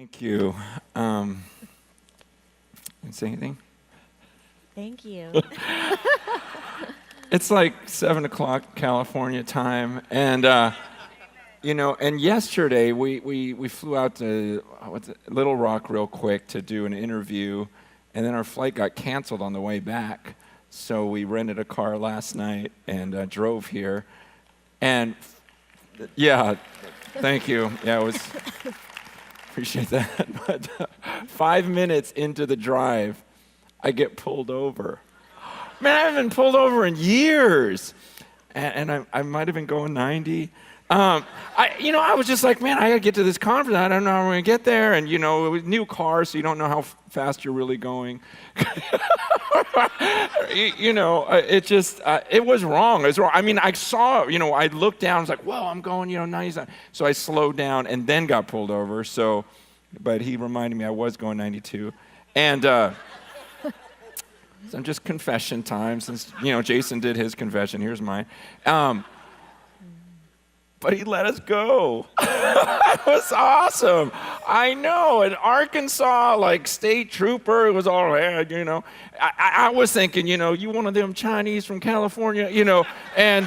Thank you. Say anything? Thank you. It's like 7 o'clock California time, and and yesterday we flew out to Little Rock real quick to do an interview, and then our flight got canceled on the way back. So we rented a car last night and drove here, and yeah, thank you. Yeah, it was. Appreciate that. But 5 minutes into the drive, I get pulled over. Man, I haven't been pulled over in years. And I might have been going 90. I was just like, man, I got to get to this conference. I don't know how I'm going to get there. And, it was new car, so you don't know how fast you're really going. It was wrong. It was wrong. I mean, I saw, I looked down. I was like, whoa, I'm going, 90. So I slowed down and then got pulled over. But he reminded me I was going 92. And so just confession time, since, Jason did his confession. Here's mine. But he let us go. It was awesome. I know. In Arkansas, state trooper, it was all, I was thinking, you one of them Chinese from California, and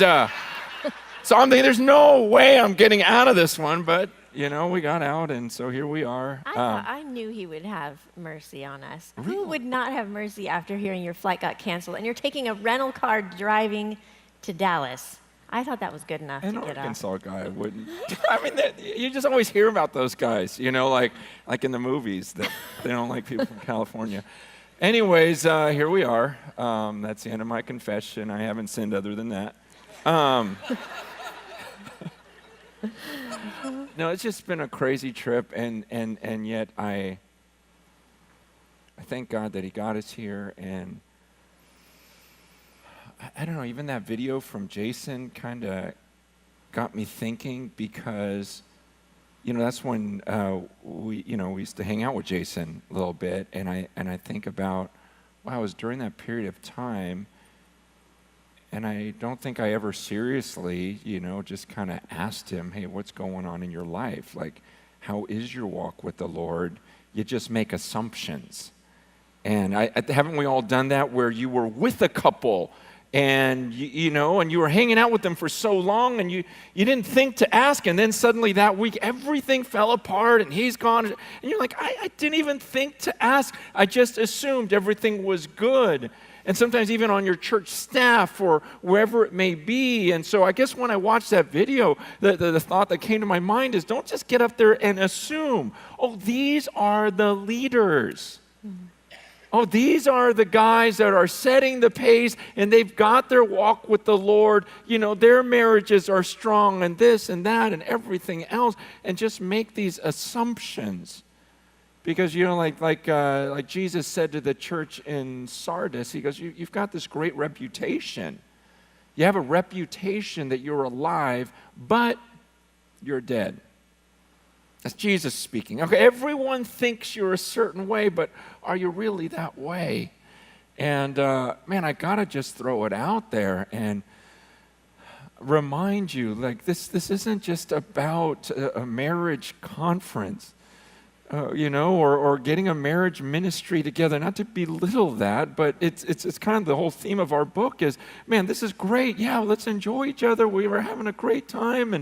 so I'm thinking there's no way I'm getting out of this one, but, we got out, and so here we are. I knew he would have mercy on us. Really? Who would not have mercy after hearing your flight got canceled and you're taking a rental car driving to Dallas? I thought that was good enough to An get Arkansas guy wouldn't. I mean, you just always hear about those guys, like in the movies, that they don't like people from California. Anyways, here we are. That's the end of my confession. I haven't sinned other than that. No, it's just been a crazy trip, and yet I thank God that He got us here, and I don't know, even that video from Jason kind of got me thinking, because, that's when we used to hang out with Jason a little bit, and I think about, wow, it was during that period of time, and I don't think I ever seriously, just kind of asked him, hey, what's going on in your life? Like, how is your walk with the Lord? You just make assumptions. And haven't we all done that, where you were with a couple and and you were hanging out with them for so long, and you didn't think to ask, and then suddenly that week everything fell apart and he's gone, and you're like, I didn't even think to ask. I just assumed everything was good. And sometimes even on your church staff or wherever it may be. And so I guess when I watched that video, the thought that came to my mind is, don't just get up there and assume, oh, these are the leaders. Oh, these are the guys that are setting the pace, and they've got their walk with the Lord. Their marriages are strong, and this and that and everything else, and just make these assumptions. Because, like Jesus said to the church in Sardis, he goes, you've got this great reputation. You have a reputation that you're alive, but you're dead. That's Jesus speaking. Okay, everyone thinks you're a certain way, but are you really that way? And, man, I got to just throw it out there and remind you, this isn't just about a marriage conference. Or getting a marriage ministry together, not to belittle that, but it's kind of the whole theme of our book is, man, this is great. Yeah, let's enjoy each other. We were having a great time,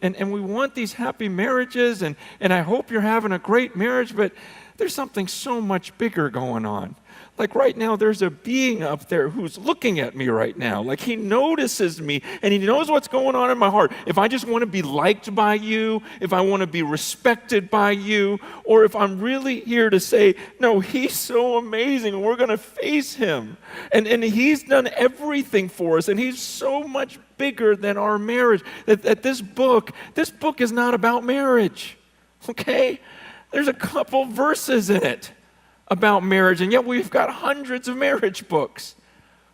and we want these happy marriages, and I hope you're having a great marriage, but there's something so much bigger going on. Like right now, there's a being up there who's looking at me right now. Like he notices me, and he knows what's going on in my heart. If I just want to be liked by you, if I want to be respected by you, or if I'm really here to say, no, he's so amazing, and we're going to face him. And he's done everything for us, and he's so much bigger than our marriage. That this book is not about marriage, okay? There's a couple verses in it about marriage, and yet we've got hundreds of marriage books.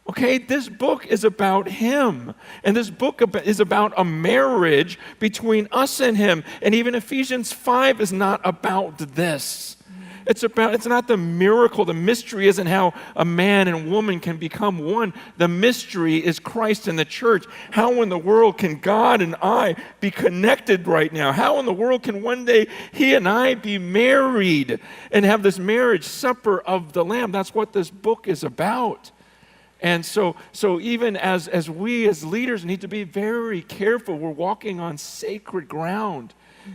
Okay, this book is about him, and this book is about a marriage between us and him, and even Ephesians 5 is not about this. It's not the miracle. The mystery isn't how a man and woman can become one. The mystery is Christ and the church. How in the world can God and I be connected right now? How in the world can one day he and I be married and have this marriage supper of the Lamb? That's what this book is about. And so even as we as leaders need to be very careful, we're walking on sacred ground,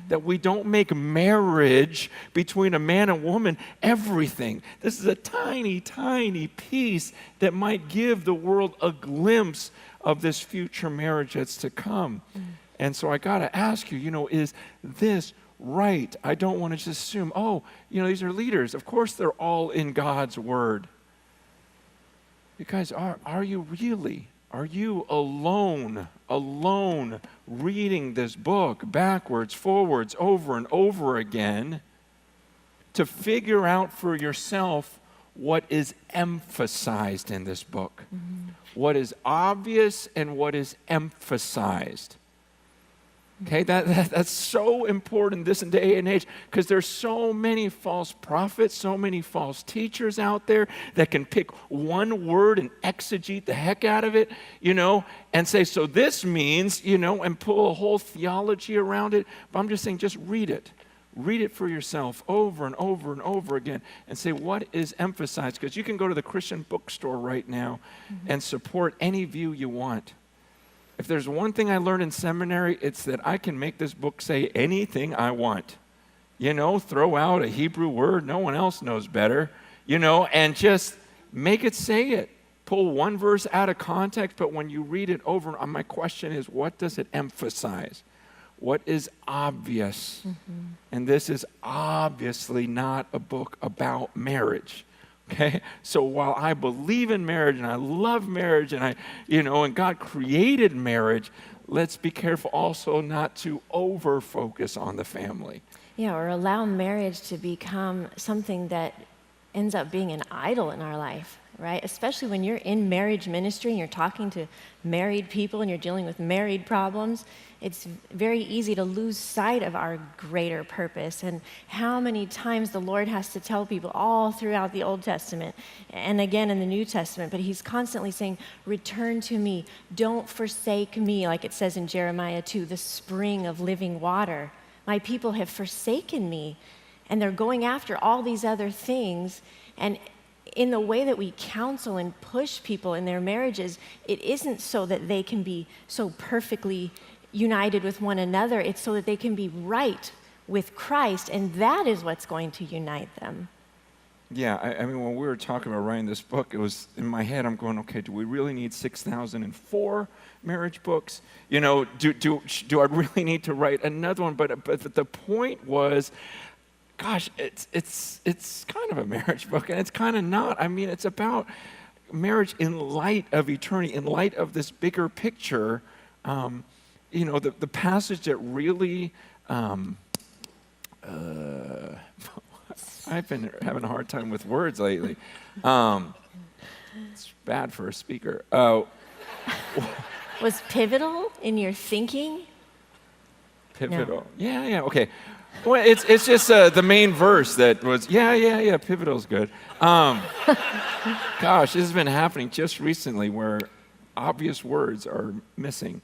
that we don't make marriage between a man and woman everything. This is a tiny, tiny piece that might give the world a glimpse of this future marriage that's to come. And so I got to ask you, is this right? I don't want to just assume, these are leaders. Of course they're all in God's word. You guys, are you really? Are you alone reading this book backwards, forwards, over and over again to figure out for yourself what is emphasized in this book? What is obvious and what is emphasized? Okay, that's so important this day and age, because there's so many false prophets, so many false teachers out there that can pick one word and exegete the heck out of it, and say, so this means, and pull a whole theology around it. But I'm just saying, just read it. Read it for yourself over and over and over again and say, what is emphasized? Because you can go to the Christian bookstore right now and support any view you want. If there's one thing I learned in seminary, it's that I can make this book say anything I want. Throw out a Hebrew word no one else knows better, and just make it say it. Pull one verse out of context, but when you read it over, my question is, what does it emphasize? What is obvious? And this is obviously not a book about marriage. Okay, so while I believe in marriage and I love marriage and and God created marriage, let's be careful also not to over focus on the family. Yeah, or allow marriage to become something that ends up being an idol in our life, right? Especially when you're in marriage ministry and you're talking to married people and you're dealing with married problems, it's very easy to lose sight of our greater purpose and how many times the Lord has to tell people all throughout the Old Testament and again in the New Testament, but he's constantly saying, return to me, don't forsake me, like it says in Jeremiah 2, the spring of living water. My people have forsaken me, and they're going after all these other things. And in the way that we counsel and push people in their marriages, it isn't so that they can be so perfectly united with one another. It's so that they can be right with Christ, and that is what's going to unite them. Yeah, I mean, when we were talking about writing this book, it was in my head, I'm going, okay, do we really need 6,004 marriage books? Do I really need to write another one? But the point was, gosh, it's kind of a marriage book, and it's kind of not. I mean, it's about marriage in light of eternity, in light of this bigger picture. The passage that really, I've been having a hard time with words lately. It's bad for a speaker. Was pivotal in your thinking? Pivotal. No. Yeah, okay. Well, it's just the main verse that was, pivotal's good. Gosh, this has been happening just recently where obvious words are missing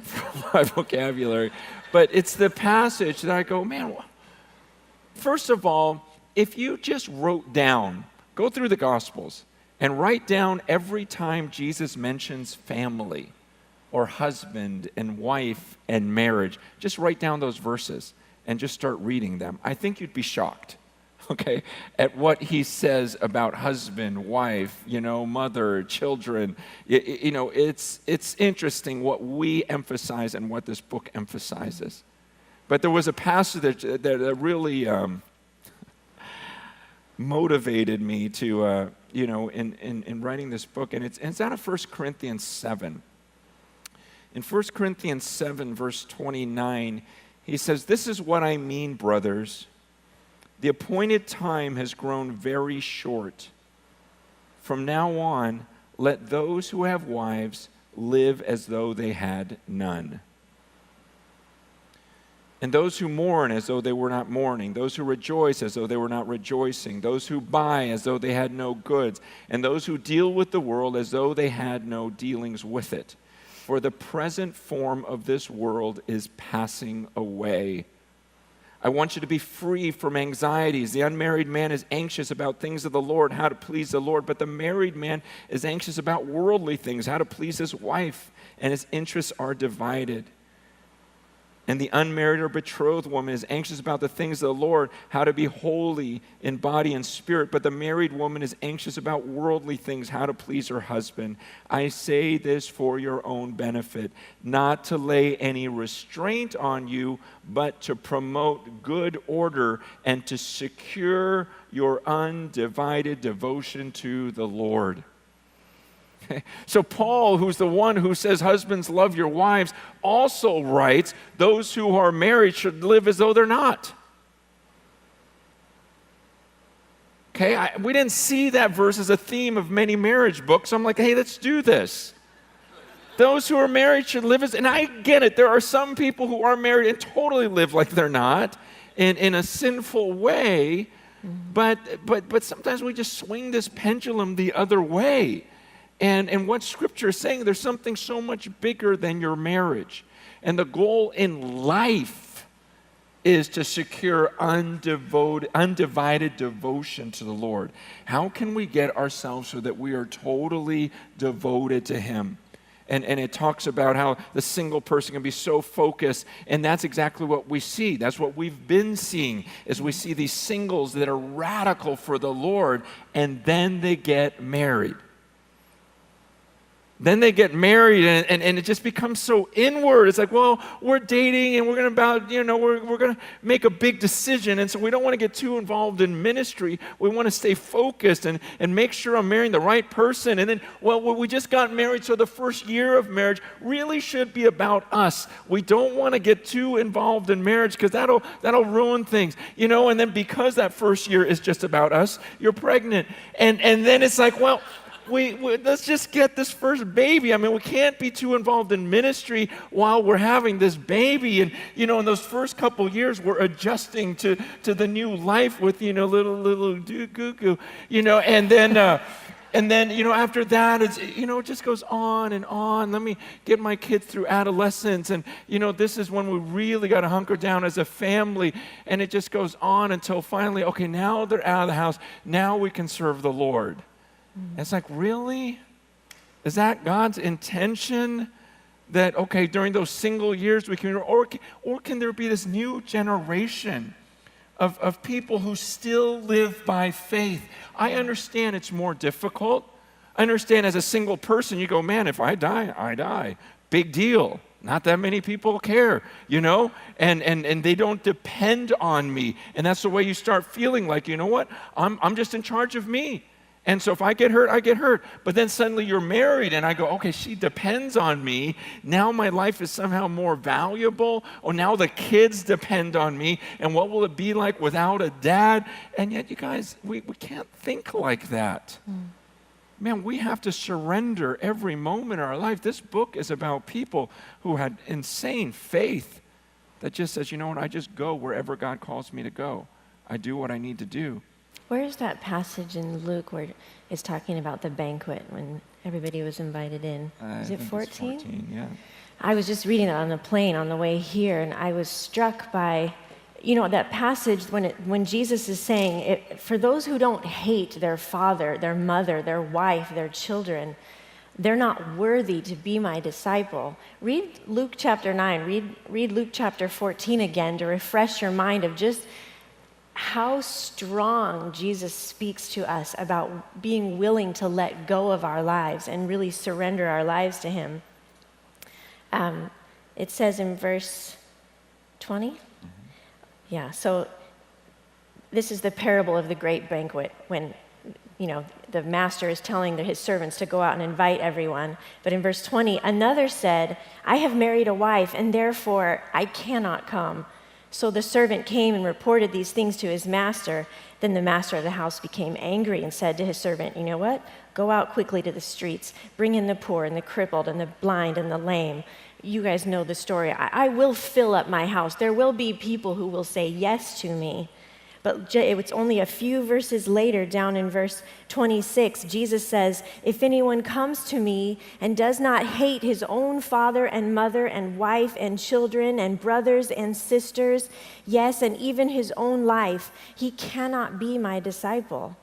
from my vocabulary. But it's the passage that I go, man, first of all, if you just wrote down, go through the Gospels and write down every time Jesus mentions family or husband and wife and marriage, just write down those verses and just start reading them. I think you'd be shocked, okay, at what he says about husband, wife, mother, children. It's interesting what we emphasize and what this book emphasizes. But there was a passage that really motivated me to, in writing this book, and it's out of 1 Corinthians 7. In 1 Corinthians 7, verse 29, he says, "This is what I mean, brothers. The appointed time has grown very short. From now on, let those who have wives live as though they had none." And those who mourn as though they were not mourning, those who rejoice as though they were not rejoicing, those who buy as though they had no goods, and those who deal with the world as though they had no dealings with it. For the present form of this world is passing away. I want you to be free from anxieties. The unmarried man is anxious about things of the Lord, how to please the Lord, but the married man is anxious about worldly things, how to please his wife, and his interests are divided. And the unmarried or betrothed woman is anxious about the things of the Lord, how to be holy in body and spirit. But the married woman is anxious about worldly things, how to please her husband. I say this for your own benefit, not to lay any restraint on you, but to promote good order and to secure your undivided devotion to the Lord. So Paul, who's the one who says, husbands, love your wives, also writes, those who are married should live as though they're not. Okay, we didn't see that verse as a theme of many marriage books. So I'm like, hey, let's do this. Those who are married should live as, and I get it. There are some people who are married and totally live like they're not in a sinful way, but sometimes we just swing this pendulum the other way. And what Scripture is saying, there's something so much bigger than your marriage. And the goal in life is to secure undivided devotion to the Lord. How can we get ourselves so that we are totally devoted to Him? And it talks about how the single person can be so focused, and that's exactly what we see. That's what we've been seeing, is we see these singles that are radical for the Lord, and then they get married. Then they get married and it just becomes so inward. It's like, well, we're dating and we're going to make a big decision. And so we don't want to get too involved in ministry. We want to stay focused and make sure I'm marrying the right person. And then, well, we just got married, so the first year of marriage really should be about us. We don't want to get too involved in marriage because that'll ruin things. And then because that first year is just about us, you're pregnant. And then it's like, well, we let's just get this first baby. I mean, we can't be too involved in ministry while we're having this baby. And, in those first couple years, we're adjusting to the new life with, little goo-goo, and then, after that, it's, it just goes on and on. Let me get my kids through adolescence. And, this is when we really got to hunker down as a family. And it just goes on until finally, okay, now they're out of the house. Now we can serve the Lord. It's like, really? Is that God's intention? That, okay, during those single years we can, or can there be this new generation of people who still live by faith? I understand it's more difficult. I understand as a single person, you go, man, if I die, I die. Big deal. Not that many people care, and they don't depend on me. And that's the way you start feeling like, what? I'm just in charge of me. And so if I get hurt, I get hurt. But then suddenly you're married, and I go, okay, she depends on me. Now my life is somehow more valuable. Or now the kids depend on me. And what will it be like without a dad? And yet, you guys, we can't think like that. Man, we have to surrender every moment of our life. This book is about people who had insane faith that just says, I just go wherever God calls me to go. I do what I need to do. Where's that passage in Luke where it's talking about the banquet when everybody was invited in? Is it 14? 14, yeah. I was just reading it on the plane on the way here, and I was struck by, that passage when Jesus is saying, for those who don't hate their father, their mother, their wife, their children, they're not worthy to be my disciple. Read Luke chapter 9, read Luke chapter 14 again to refresh your mind of just how strong Jesus speaks to us about being willing to let go of our lives and really surrender our lives to Him. It says in verse 20? Yeah, so this is the parable of the great banquet when, the master is telling his servants to go out and invite everyone. But in verse 20, another said, I have married a wife, and therefore I cannot come. So the servant came and reported these things to his master. Then the master of the house became angry and said to his servant, you know what? Go out quickly to the streets, bring in the poor and the crippled and the blind and the lame. you guys know the story. I will fill up my house. There will be people who will say yes to me. But it's only a few verses later, down in verse 26, Jesus says, if anyone comes to me and does not hate his own father and mother and wife and children and brothers and sisters, yes, and even his own life, he cannot be my disciple.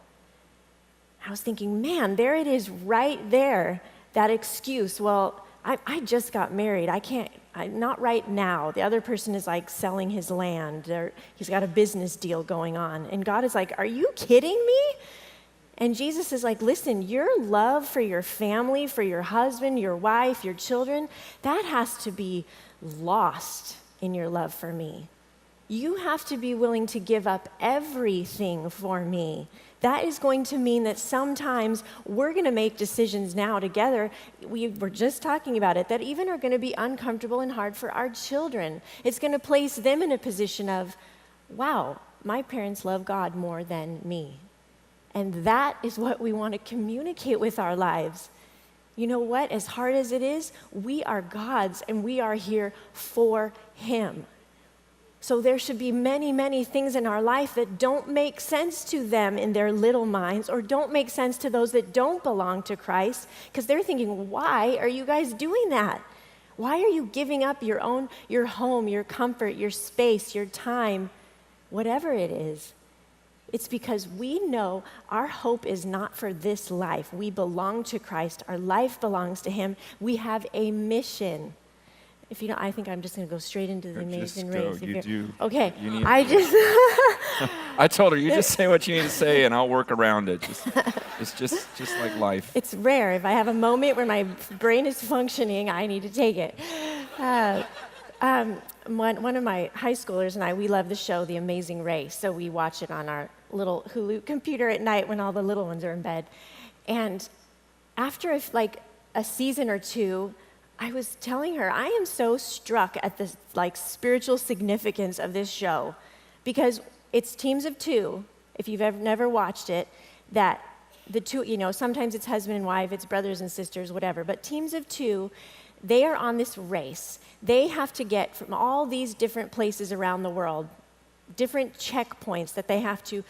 I was thinking, man, there it is right there, that excuse. Well, I just got married. Not right now. The other person is like selling his land. He's got a business deal going on. And God is like, are you kidding me? And Jesus is like, listen, your love for your family, for your husband, your wife, your children, that has to be lost in your love for me. You have to be willing to give up everything for me. That is going to mean that sometimes we're going to make decisions now together. We were just talking about it, that even are going to be uncomfortable and hard for our children. It's going to place them in a position of, wow, my parents love God more than me. And that is what we want to communicate with our lives. You know what? As hard as it is, we are God's and we are here for Him. So there should be many, many things in our life that don't make sense to them in their little minds, or don't make sense to those that don't belong to Christ, because they're thinking, why are you guys doing that? Why are you giving up your home, your comfort, your space, your time, whatever it is? It's because we know our hope is not for this life. We belong to Christ. Our life belongs to Him. We have a mission. If you know, I think I'm just going to go straight into the amazing race. You do. Okay. I told her, you just say what you need to say, and I'll work around it. It's just like life. It's rare. If I have a moment where my brain is functioning, I need to take it. One of my high schoolers and I, we love the show The Amazing Race. So we watch it on our little Hulu computer at night when all the little ones are in bed. And after a season or two, I was telling her, I am so struck at the spiritual significance of this show, because it's teams of two, if you've never watched it, that the two, sometimes it's husband and wife, it's brothers and sisters, whatever, but teams of two, they are on this race. They have to get from all these different places around the world, different checkpoints that they have to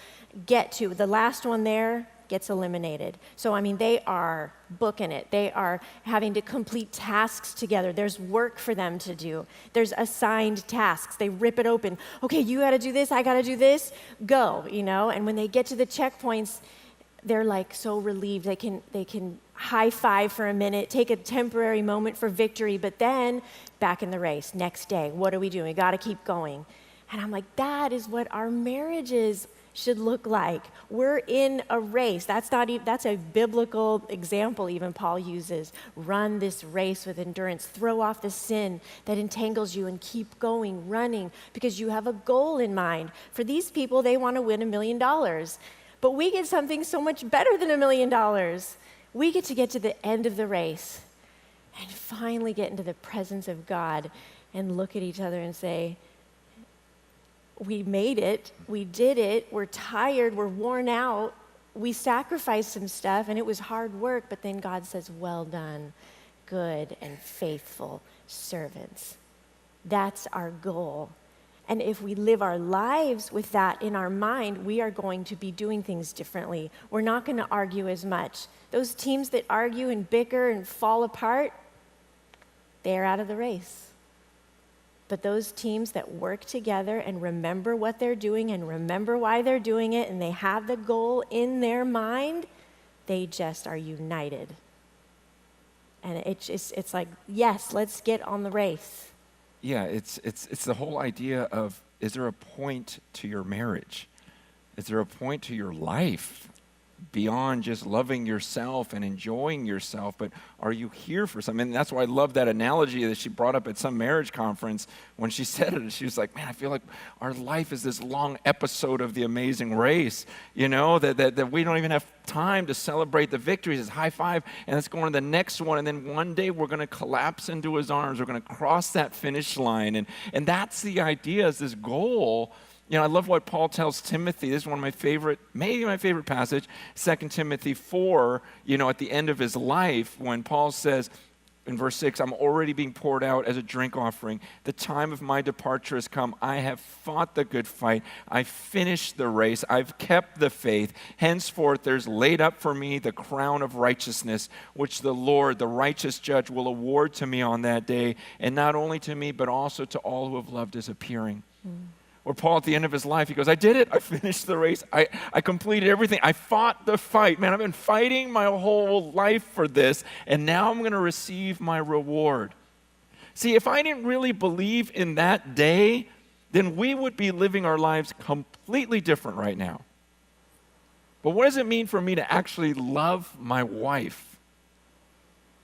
get to. The last one there gets eliminated. So, they are booking it. They are having to complete tasks together. There's work for them to do. There's assigned tasks. They rip it open. Okay, you got to do this. I got to do this. Go, And when they get to the checkpoints, they're so relieved. They can high five for a minute, take a temporary moment for victory, but then back in the race. Next day, what are we doing? We got to keep going. And I'm like, that is what our marriages should look like. We're in a race. That's a biblical example even Paul uses. Run this race with endurance. Throw off the sin that entangles you and keep going, running, because you have a goal in mind. For these people, they want to win $1 million. But we get something so much better than $1 million. We get to the end of the race and finally get into the presence of God and look at each other and say, we made it, we did it, we're tired, we're worn out, we sacrificed some stuff, and it was hard work, but then God says, well done, good and faithful servants. That's our goal. And if we live our lives with that in our mind, we are going to be doing things differently. We're not going to argue as much. Those teams that argue and bicker and fall apart, they're out of the race. But those teams that work together and remember what they're doing and remember why they're doing it, and they have the goal in their mind, they just are united. And it's like, yes, let's get on the race. Yeah, it's the whole idea of, is there a point to your marriage? Is there a point to your life beyond just loving yourself and enjoying yourself? But are you here for something? And that's why I love that analogy that she brought up at some marriage conference. When she said it, she was like, man, I feel like our life is this long episode of The Amazing Race, that we don't even have time to celebrate the victories. It's high five, and let's go on to the next one. And then one day we're going to collapse into His arms. We're going to cross that finish line. And that's the idea, is this goal. I love what Paul tells Timothy. This is one of my favorite, maybe my favorite passage, 2 Timothy 4, at the end of his life, when Paul says, in verse 6, I'm already being poured out as a drink offering. The time of my departure has come. I have fought the good fight. I've finished the race. I've kept the faith. Henceforth, there's laid up for me the crown of righteousness, which the Lord, the righteous judge, will award to me on that day, and not only to me, but also to all who have loved his appearing. Or Paul, at the end of his life, he goes, I did it. I finished the race. I completed everything. I fought the fight. Man, I've been fighting my whole life for this, and now I'm going to receive my reward. See, if I didn't really believe in that day, then we would be living our lives completely different right now. But what does it mean for me to actually love my wife?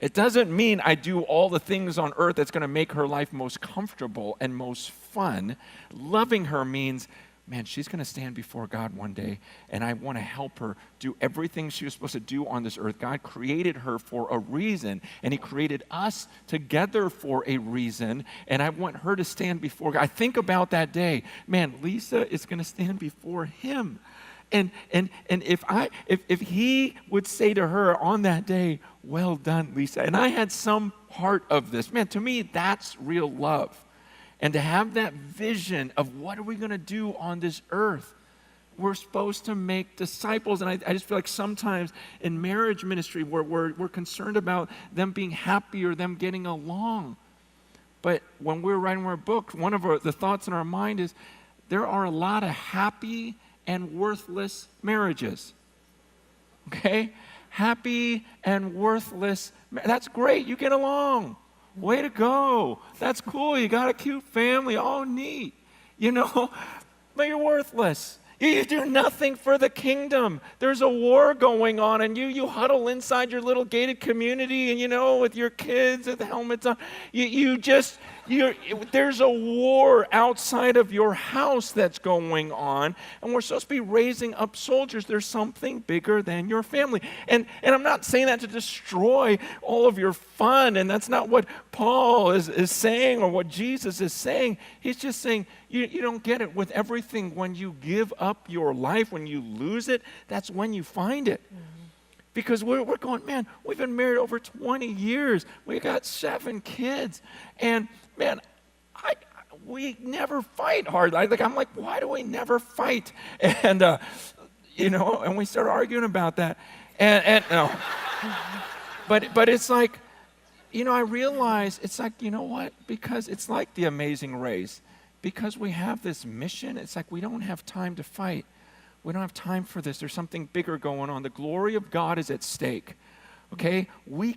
It doesn't mean I do all the things on earth that's going to make her life most comfortable and most fun. Loving her means, man, she's going to stand before God one day, and I want to help her do everything she was supposed to do on this earth. God created her for a reason, and he created us together for a reason, and I want her to stand before God. I think about that day. Man, Lisa is going to stand before him. And if he would say to her on that day, well done, Lisa, and I had some part of this, man, to me, that's real love. And to have that vision of what are we going to do on this earth? We're supposed to make disciples. And I just feel like sometimes in marriage ministry, we're concerned about them being happy or them getting along. But when we're writing our book, one of the thoughts in our mind is there are a lot of happy and worthless marriages. Okay? Happy and worthless. That's great. You get along. Way to go. That's cool. You got a cute family. Oh, neat. But you're worthless. You do nothing for the kingdom. There's a war going on, and you huddle inside your little gated community, and with your kids with helmets on. There's a war outside of your house that's going on, and we're supposed to be raising up soldiers. There's something bigger than your family. And I'm not saying that to destroy all of your fun, and that's not what Paul is saying or what Jesus is saying. He's just saying, you don't get it with everything. When you give up your life, when you lose it, that's when you find it. Mm-hmm. Because we're going, man, we've been married over 20 years. We got 7 kids. And, man, we never fight hard. I'm like, why do we never fight? And, and we start arguing about that. And no. But it's like, I realize it's like, you know what? Because it's like the Amazing Race. Because we have this mission, it's like we don't have time to fight. We don't have time for this. There's something bigger going on. The glory of God is at stake. Okay? We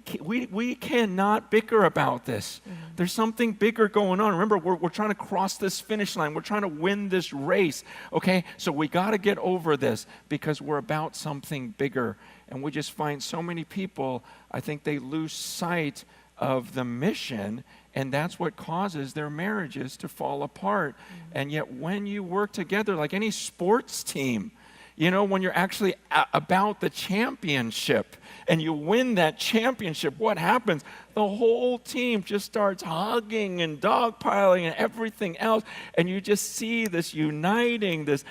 cannot bicker about this. Mm-hmm. There's something bigger going on. Remember, we're trying to cross this finish line. We're trying to win this race. Okay? So we got to get over this because we're about something bigger. And we just find so many people, I think they lose sight of the mission, and that's what causes their marriages to fall apart. Mm-hmm. And yet when you work together, like any sports team, when you're actually about the championship and you win that championship, what happens? The whole team just starts hugging and dogpiling and everything else, and you just see this uniting, this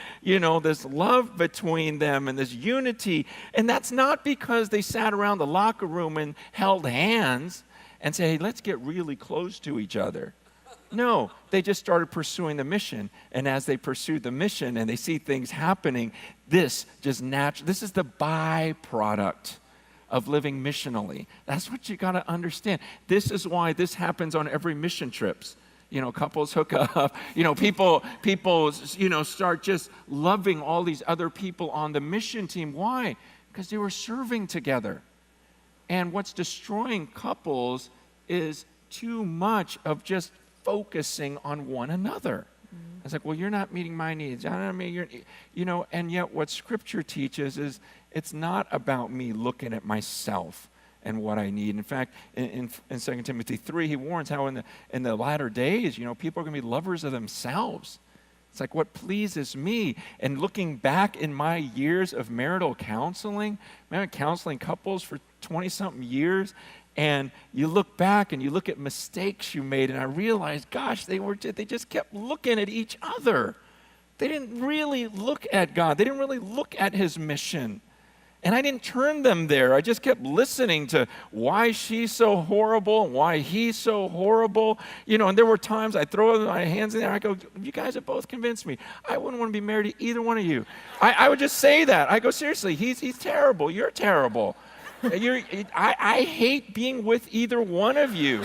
love between them and this unity. And that's not because they sat around the locker room and held hands and say, hey, let's get really close to each other. No, they just started pursuing the mission. And as they pursued the mission and they see things happening, this is the byproduct of living missionally. That's what you got to understand. This is why this happens on every mission trips. Couples hook up. People start just loving all these other people on the mission team. Why? Because they were serving together. And what's destroying couples is too much of just focusing on one another. Mm-hmm. It's like, well, you're not meeting my needs. And yet what Scripture teaches is it's not about me looking at myself and what I need. In fact, in 2 Timothy 3, he warns how in the latter days, people are going to be lovers of themselves. It's like what pleases me. And looking back in my years of marital counseling, counseling couples for 20-something years, and you look back and you look at mistakes you made, and I realized, gosh, they just kept looking at each other. They didn't really look at God. They didn't really look at his mission. And I didn't turn them there. I just kept listening to why she's so horrible and why he's so horrible. And there were times I'd throw my hands in there. I go, you guys have both convinced me. I wouldn't want to be married to either one of you. I would just say that. I go, seriously, he's terrible. You're terrible. I hate being with either one of you.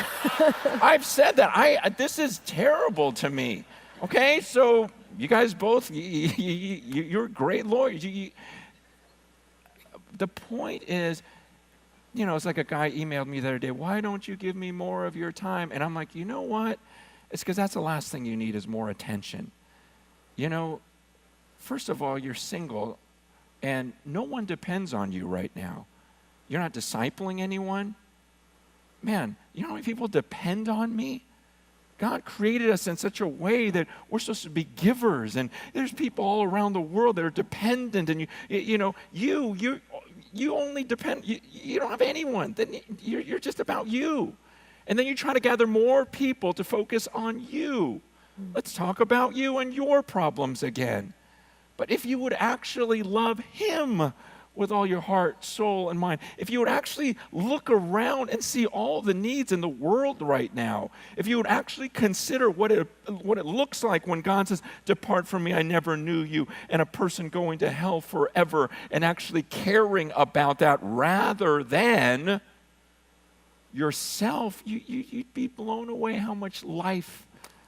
I've said that. This is terrible to me. Okay, so you guys both, you're great lawyers. The point is, it's like a guy emailed me the other day, why don't you give me more of your time? And I'm like, you know what? It's because that's the last thing you need is more attention. First of all, you're single, and no one depends on you right now. You're not discipling anyone. Man, you know how many people depend on me? God created us in such a way that we're supposed to be givers, and there's people all around the world that are dependent, and you only depend. You don't have anyone. Then you're just about you, and then you try to gather more people to focus on you. Let's talk about you and your problems again. But if you would actually love Him with all your heart, soul, and mind, if you would actually look around and see all the needs in the world right now, if you would actually consider what it looks like when God says, depart from me, I never knew you, and a person going to hell forever, and actually caring about that rather than yourself, you'd be blown away how much life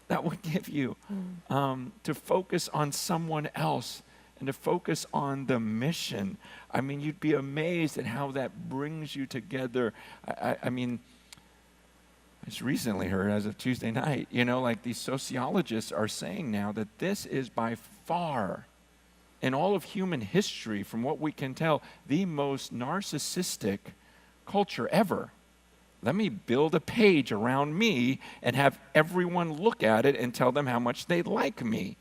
that would give you. To focus on someone else and to focus on the mission. I mean, you'd be amazed at how that brings you together. I mean, I just recently heard as of Tuesday night, like these sociologists are saying now that this is by far, in all of human history, from what we can tell, the most narcissistic culture ever. Let me build a page around me and have everyone look at it and tell them how much they like me.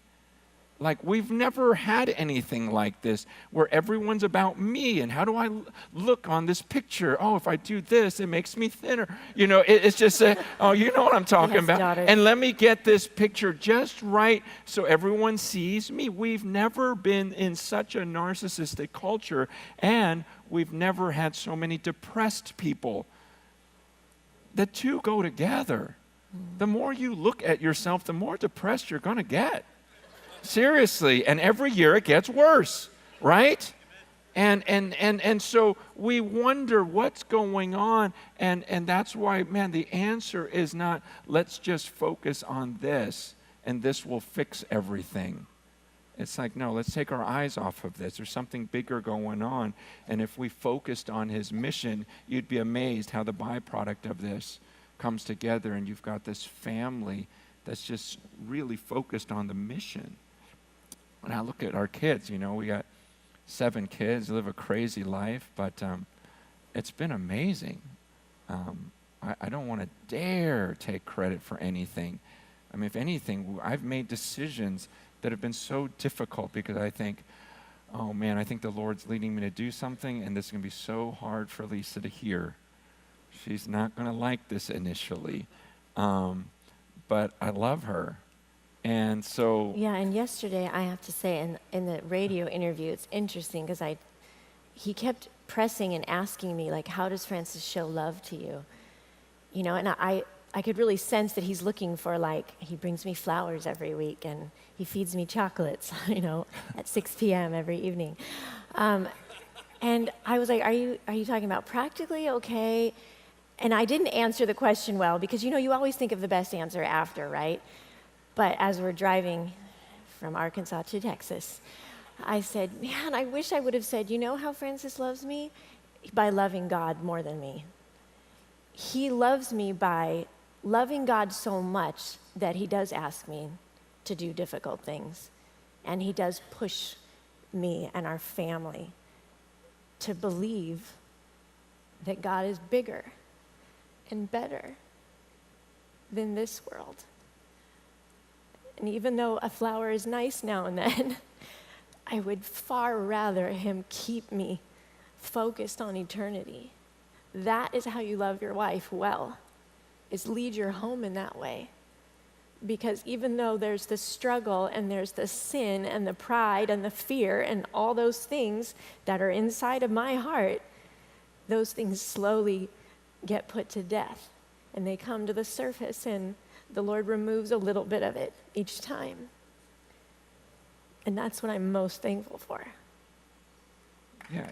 Like, we've never had anything like this where everyone's about me and how do I look on this picture? Oh, if I do this, it makes me thinner. It's just, oh, you know what I'm talking about. Daughters. And let me get this picture just right so everyone sees me. We've never been in such a narcissistic culture, and we've never had so many depressed people. The two go together. The more you look at yourself, the more depressed you're going to get. Seriously, and every year it gets worse, right? And so we wonder what's going on, and that's why, man, the answer is not let's just focus on this and this will fix everything. It's like, no, let's take our eyes off of this. There's something bigger going on, and if we focused on His mission, you'd be amazed how the byproduct of this comes together, and you've got this family that's just really focused on the mission. When I look at our kids, we got 7 kids, live a crazy life, but it's been amazing. I don't want to dare take credit for anything. I mean, if anything, I've made decisions that have been so difficult because I think, oh man, I think the Lord's leading me to do something, and this is going to be so hard for Lisa to hear. She's not going to like this initially, but I love her. And so... Yeah, and yesterday, I have to say, in the radio interview, it's interesting because he kept pressing and asking me, like, how does Francis show love to you? And I could really sense that he's looking for, like, he brings me flowers every week and he feeds me chocolates, at 6 p.m. every evening. And I was like, are you talking about practically okay? And I didn't answer the question well because, you always think of the best answer after, right? But as we're driving from Arkansas to Texas, I said, man, I wish I would have said, how Francis loves me? By loving God more than me. He loves me by loving God so much that He does ask me to do difficult things. And He does push me and our family to believe that God is bigger and better than this world. And even though a flower is nice now and then, I would far rather Him keep me focused on eternity. That is how you love your wife well, is lead your home in that way. Because even though there's the struggle and there's the sin and the pride and the fear and all those things that are inside of my heart, those things slowly get put to death and they come to the surface, and the Lord removes a little bit of it each time. And that's what I'm most thankful for. Yeah.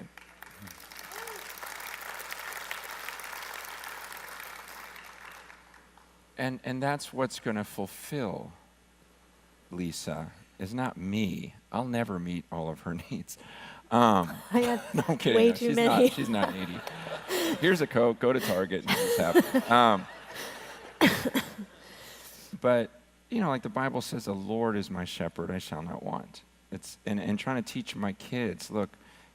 And that's what's going to fulfill Lisa, is not me. I'll never meet all of her needs. I have No, I'm kidding. way No, too many. She's not needy. Here's a Coke. Go to Target and just have it. But, like the Bible says, the Lord is my shepherd, I shall not want. And trying to teach my kids, look,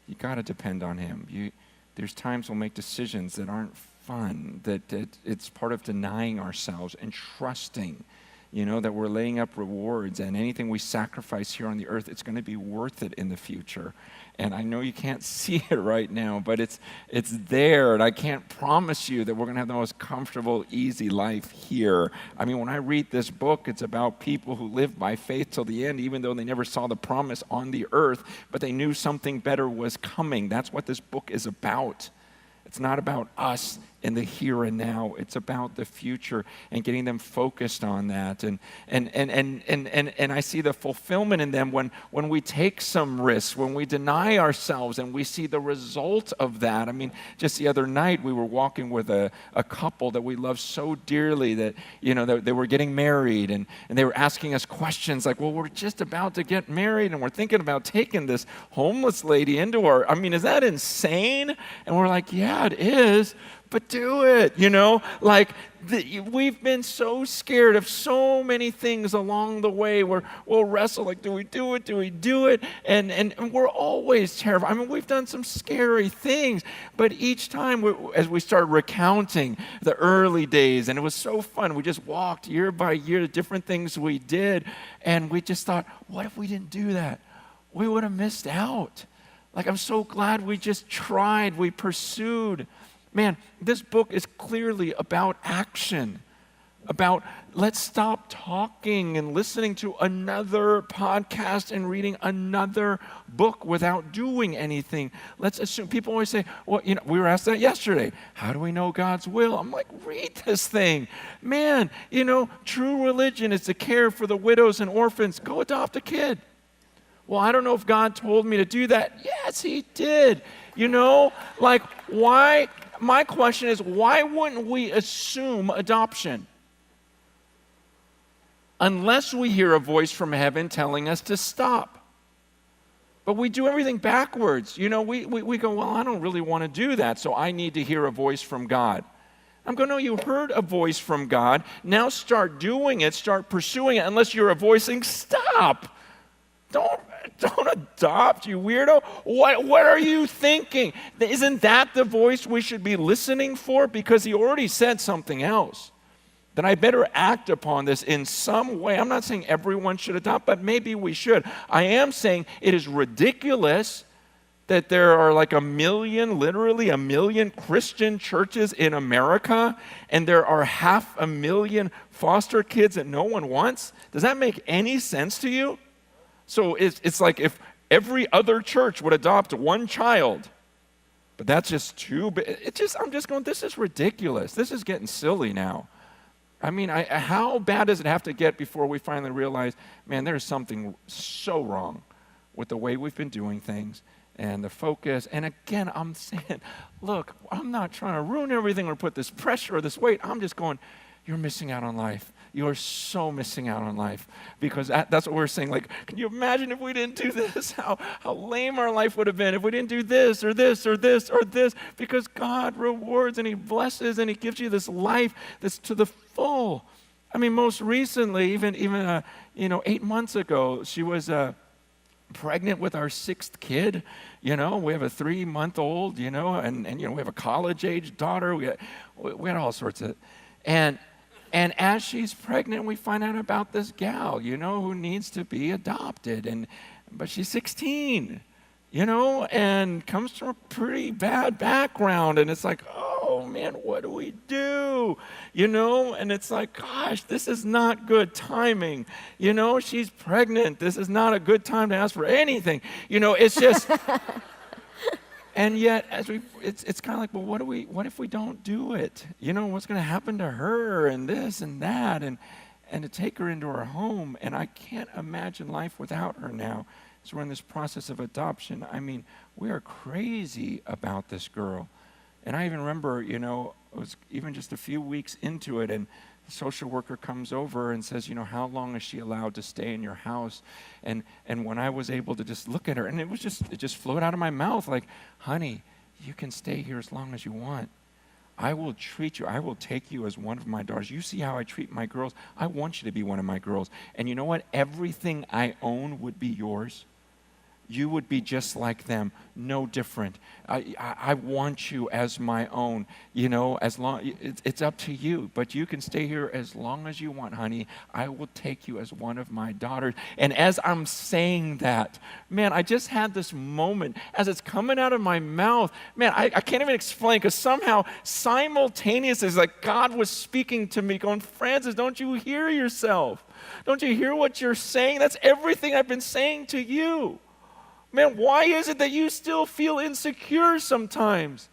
you got to depend on him. There's times we'll make decisions that aren't fun, that it's part of denying ourselves and trusting, that we're laying up rewards, and anything we sacrifice here on the earth, it's going to be worth it in the future. And I know you can't see it right now, but it's there, and I can't promise you that we're going to have the most comfortable, easy life here. I mean, when I read this book, it's about people who lived by faith till the end, even though they never saw the promise on the earth, but they knew something better was coming. That's what this book is about. It's not about us in the here and now. It's about the future and getting them focused on that. And I see the fulfillment in them when we take some risks, when we deny ourselves and we see the result of that. I mean, just the other night we were walking with a couple that we love so dearly that, that they were getting married, and they were asking us questions like, well, we're just about to get married and we're thinking about taking this homeless lady into is that insane? And we're like, yeah, it is. But do it, we've been so scared of so many things along the way where we'll wrestle, like, do we do it? Do we do it? And we're always terrified. I mean, we've done some scary things, but each time as we started recounting the early days, and it was so fun, we just walked year by year, the different things we did, and we just thought, what if we didn't do that? We would have missed out. Like, I'm so glad we just tried, we pursued. Man, this book is clearly about action, about let's stop talking and listening to another podcast and reading another book without doing anything. Let's assume, people always say, well, we were asked that yesterday. How do we know God's will? I'm like, read this thing. Man, true religion is to care for the widows and orphans. Go adopt a kid. Well, I don't know if God told me to do that. Yes, he did. Why? My question is, why wouldn't we assume adoption? Unless we hear a voice from heaven telling us to stop. But we do everything backwards. We go, well, I don't really want to do that, so I need to hear a voice from God. I'm going, no, you heard a voice from God. Now start doing it, start pursuing it, unless you're a voice saying, stop. Don't adopt, you weirdo. What are you thinking? Isn't that the voice we should be listening for? Because he already said something else. Then I better act upon this in some way. I'm not saying everyone should adopt, but maybe we should. I am saying it is ridiculous that there are literally a million Christian churches in America, and there are 500,000 foster kids that no one wants. Does that make any sense to you? So it's like if every other church would adopt one child, but that's just too big. I'm just going, this is ridiculous. This is getting silly now. I mean, how bad does it have to get before we finally realize, man, there's something so wrong with the way we've been doing things and the focus. And again, I'm saying, look, I'm not trying to ruin everything or put this pressure or this weight. I'm just going, you're missing out on life. You're so missing out on life, because that's what we're saying. Like, can you imagine if we didn't do this? How lame our life would have been if we didn't do this or this or this or this, because God rewards and he blesses and he gives you this life that's to the full. I mean, most recently, even 8 months ago, she was pregnant with our 6th kid. We have a 3-month-old, and we have a college-age daughter. We had all sorts of, and as she's pregnant, we find out about this gal, who needs to be adopted. But she's 16, and comes from a pretty bad background. And it's like, oh oh man, what do we do? You know, and it's like, gosh, this is not good timing. You know, she's pregnant. This is not a good time to ask for anything. You know, it's just, and yet it's kind of like, well, what if we don't do it? You know, what's going to happen to her and this and that and to take her into our home. And I can't imagine life without her now. So we're in this process of adoption. I mean, we are crazy about this girl. And I even remember, you know, it was even just a few weeks into it, and the social worker comes over and says, you know, how long is she allowed to stay in your house? And when I was able to just look at her, and it just flowed out of my mouth like, honey, you can stay here as long as you want. I will treat you, I will take you as one of my daughters. You see how I treat my girls? I want you to be one of my girls. And you know what? Everything I own would be yours. You would be just like them, no different. I want you as my own. You know, as long it's up to you, but you can stay here as long as you want, honey. I will take you as one of my daughters. And as I'm saying that, man, I just had this moment as it's coming out of my mouth. Man, I can't even explain, because somehow simultaneously, it's like God was speaking to me, going, Francis, don't you hear yourself? Don't you hear what you're saying? That's everything I've been saying to you. Man, why is it that you still feel insecure sometimes?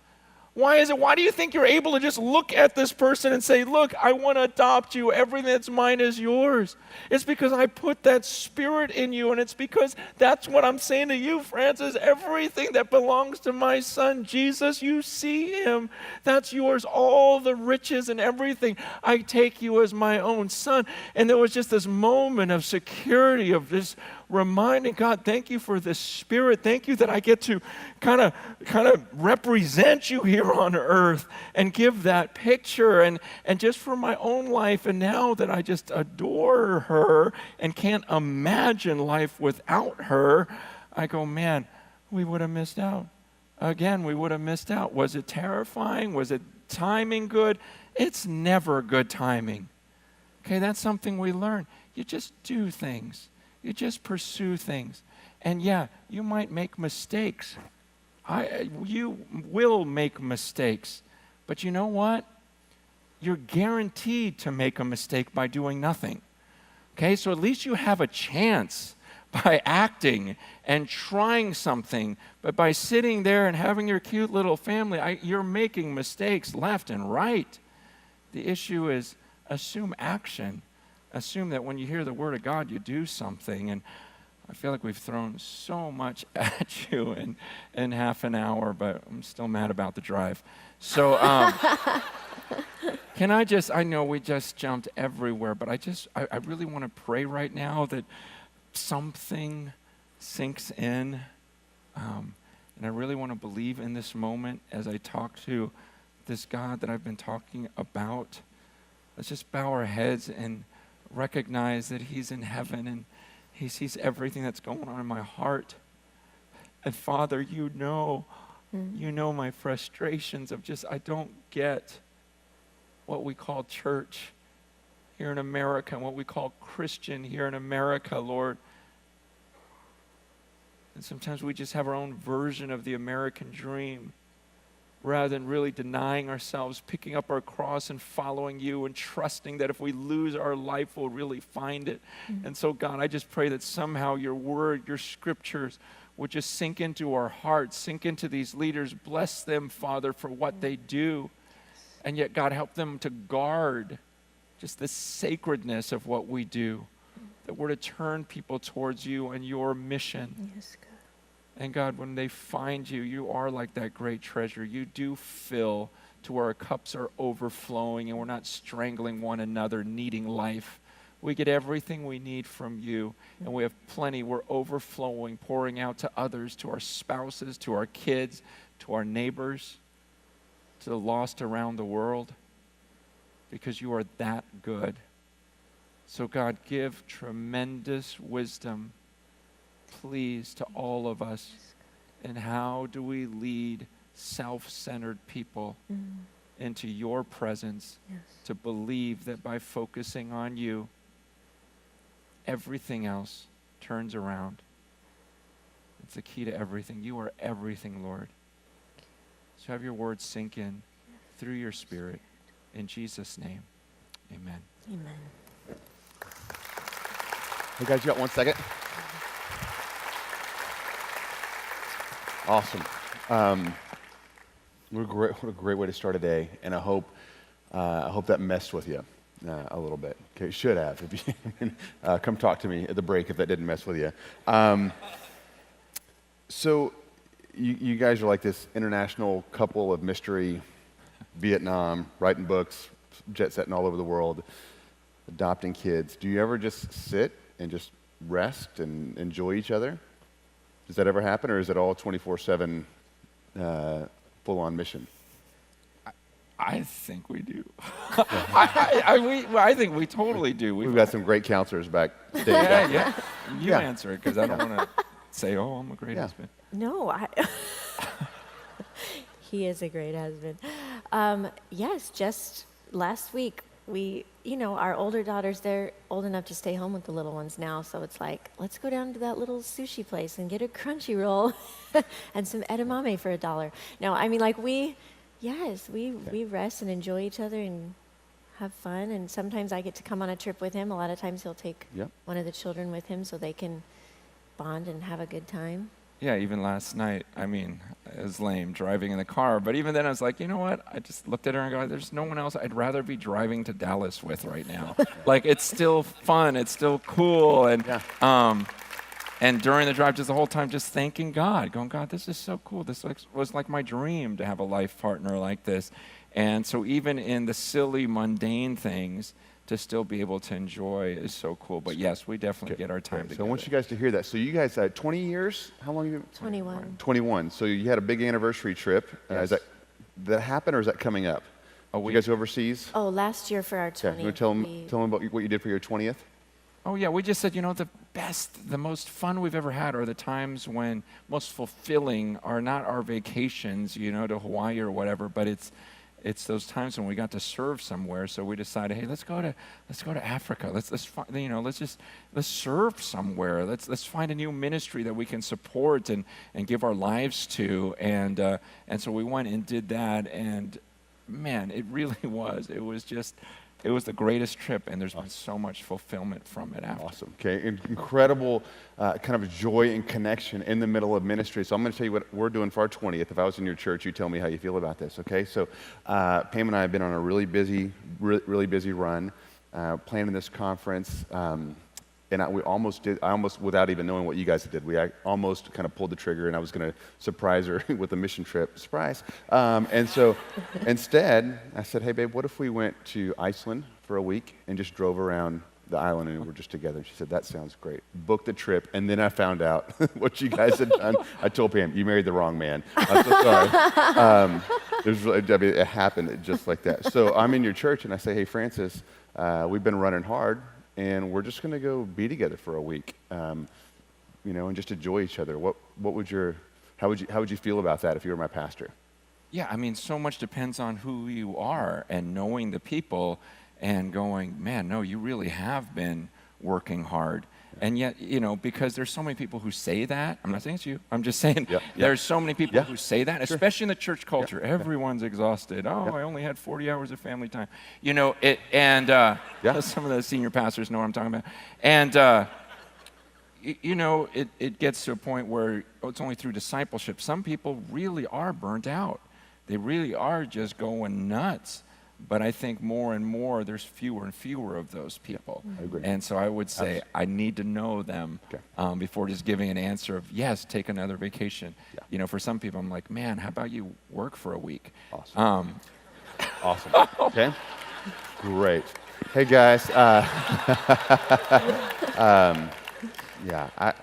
Why do you think you're able to just look at this person and say, look, I want to adopt you. Everything that's mine is yours. It's because I put that spirit in you, and it's because that's what I'm saying to you, Francis. Everything that belongs to my son, Jesus, you see him. That's yours, all the riches and everything. I take you as my own son. And there was just this moment of security, of this reminding God, thank you for this spirit. Thank you that I get to kind of represent you here on earth and give that picture, and just for my own life. And now that I just adore her and can't imagine life without her, I go, man, we would have missed out. Again, we would have missed out. Was it terrifying? Was it timing good? It's never good timing. Okay, that's something we learn. You just do things. You just pursue things. And yeah, you might make mistakes. You will make mistakes. But you know what? You're guaranteed to make a mistake by doing nothing. Okay, so at least you have a chance by acting and trying something. But by sitting there and having your cute little family, you're making mistakes left and right. The issue is assume action. Assume that when you hear the word of God, you do something. And I feel like we've thrown so much at you in half an hour, but I'm still mad about the drive. So I know we just jumped everywhere, but I really want to pray right now that something sinks in. And I really want to believe in this moment as I talk to this God that I've been talking about. Let's just bow our heads and recognize that he's in heaven and he sees everything that's going on in my heart. And Father, you know my frustrations of I don't get what we call church here in America and what we call Christian here in America, Lord. And sometimes we just have our own version of the American dream, rather than really denying ourselves, picking up our cross and following you and trusting that if we lose our life, we'll really find it. Mm-hmm. And so, God, I just pray that somehow your word, your scriptures would just sink into our hearts, sink into these leaders. Bless them, Father, for what they do. And yet, God, help them to guard just the sacredness of what we do, that we're to turn people towards you and your mission. Yes, God. And God, when they find you, you are like that great treasure. You do fill to where our cups are overflowing and we're not strangling one another, needing life. We get everything we need from you, and we have plenty. We're overflowing, pouring out to others, to our spouses, to our kids, to our neighbors, to the lost around the world, because you are that good. So God, give tremendous wisdom, please, to all of us. And how do we lead self-centered people into your presence, to believe that by focusing on you, everything else turns around. It's the key to everything. You are everything, Lord. So have your words sink in. through your Spirit. In Jesus' name, amen. Amen. Hey guys, you got 1 second? Awesome. What a great way to start a day, and I hope that messed with you a little bit. Okay, it should have. If you, come talk to me at the break if that didn't mess with you. So you guys are like this international couple of mystery, Vietnam, writing books, jet setting all over the world, adopting kids. Do you ever just sit and just rest and enjoy each other? Does that ever happen, or is it all 24/7 full-on mission? I think we do. I think we totally do. We've got some great counselors back. Yeah. You Yeah. answer it, because I don't want to say, oh, I'm a great Yeah. husband. No, he is a great husband. Yes, just last week, our older daughters, they're old enough to stay home with the little ones now, so it's like, let's go down to that little sushi place and get a crunchy roll and some edamame for $1. No, I mean, like, we rest and enjoy each other and have fun, and sometimes I get to come on a trip with him. A lot of times he'll take one of the children with him so they can bond and have a good time. Yeah, even last night, I mean, it was lame driving in the car, but even then I was like, you know what? I just looked at her and go, there's no one else I'd rather be driving to Dallas with right now. Like, it's still fun, it's still cool, and during the drive, just the whole time, just thanking God, going, God, this is so cool. This was like my dream to have a life partner like this. And so even in the silly, mundane things, to still be able to enjoy is so cool. But yes, we definitely get our time together. So I want you guys to hear that. So you guys had 20 years? How long have you been? 21. 21. So you had a big anniversary trip. Yes. Is that happened, or is that coming up? You guys overseas? Oh, last year for our 20th. You want to tell them about what you did for your 20th? Oh, yeah, we just said, the most fun we've ever had are the times when most fulfilling are not our vacations, to Hawaii or whatever, but it's those times when we got to serve somewhere. So we decided, hey, let's go to Africa. Let's serve somewhere. Let's find a new ministry that we can support and give our lives to. And so we went and did that, and man, it really was. It was the greatest trip, and there's been so much fulfillment from it after. Awesome. Okay, incredible kind of joy and connection in the middle of ministry. So I'm going to tell you what we're doing for our 20th. If I was in your church, you tell me how you feel about this. Okay, so Pam and I have been on a really busy run planning this conference. And I almost, without even knowing what you guys did, I almost kind of pulled the trigger, and I was going to surprise her with a mission trip. Surprise. And so instead, I said, hey, babe, what if we went to Iceland for a week and just drove around the island and we're just together? And she said, that sounds great. Booked the trip, and then I found out what you guys had done. I told Pam, you married the wrong man. I'm so sorry. It happened just like that. So I'm in your church, and I say, hey, Francis, we've been running hard, and we're just going to go be together for a week, and just enjoy each other. How would you feel about that if you were my pastor? Yeah, I mean, so much depends on who you are and knowing the people and going, man, no, you really have been working hard. And yet, because there's so many people who say that. I'm not saying it's you. I'm just saying there's so many people who say that, especially in the church culture. Everyone's exhausted. Oh, I only had 40 hours of family time. Some of the senior pastors know what I'm talking about. And, it gets to a point where it's only through discipleship. Some people really are burnt out. They really are just going nuts. But I think more and more, there's fewer and fewer of those people. I agree. And so I would say I need to know them before just giving an answer of, yes, take another vacation. Yeah. For some people, I'm like, man, how about you work for a week? Awesome. Awesome. Okay. Great. Hey, guys. I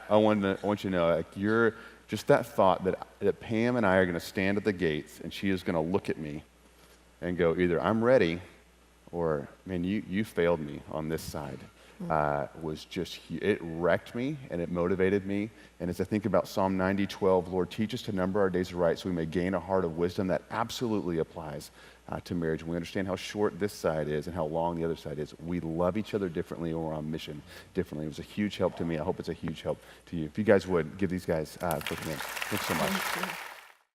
want you to know, like, you're just that thought that Pam and I are going to stand at the gates, and she is going to look at me and go, either I'm ready, or, man, you failed me on this side. It wrecked me, and it motivated me. And as I think about Psalm 90:12, Lord, teach us to number our days right so we may gain a heart of wisdom. That absolutely applies to marriage. We understand how short this side is and how long the other side is. We love each other differently, and we're on mission differently. It was a huge help to me. I hope it's a huge help to you. If you guys would, give these guys a quick hand. Thanks so much.